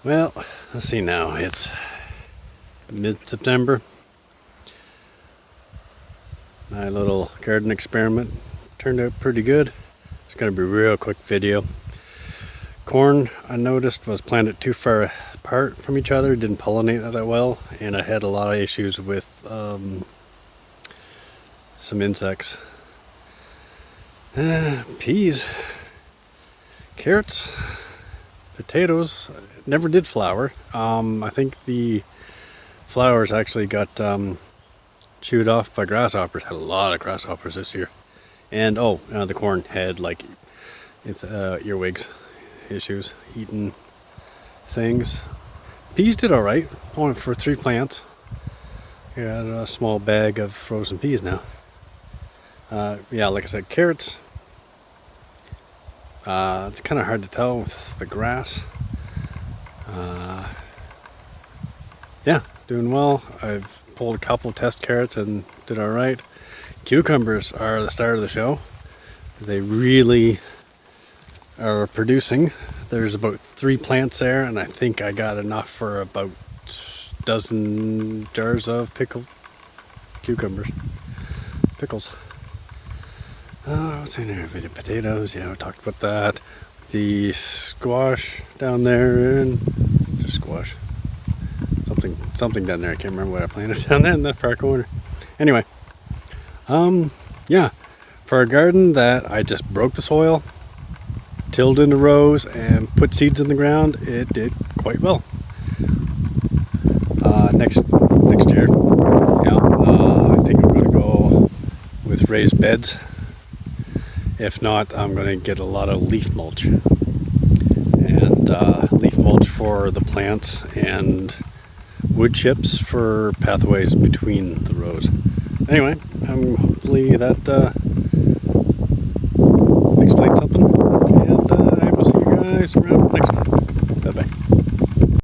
Well, let's see now. It's mid-September. My little garden experiment turned out pretty good. It's going to be a real quick video. Corn, I noticed, was planted too far apart from each other. Didn't pollinate that well, and I had a lot of issues with some insects. Peas, carrots, potatoes never did flower. I think the flowers actually got chewed off by grasshoppers. Had a lot of grasshoppers this year. And the corn had like earwigs issues, eating things. Peas did all right. Only for 3 plants. Got a small bag of frozen peas now. Yeah, like I said, carrots. It's kind of hard to tell with the grass. Yeah, doing well. I've pulled a couple of test carrots and did all right. Cucumbers are the star of the show. They really are producing. There's about 3 plants there, and I think I got enough for about a dozen jars of pickled cucumbers. Pickles. What's in there? Potatoes, yeah, we talked about that. The squash down there, and just squash. Something down there. I can't remember what I planted down there in that far corner. Anyway, yeah, for a garden that I just broke the soil, tilled into rows, and put seeds in the ground, it did quite well. Next year, yeah, I think I'm going to go with raised beds. If not, I'm going to get a lot of leaf mulch. And leaf mulch for the plants and wood chips for pathways between the rows. Anyway, hopefully that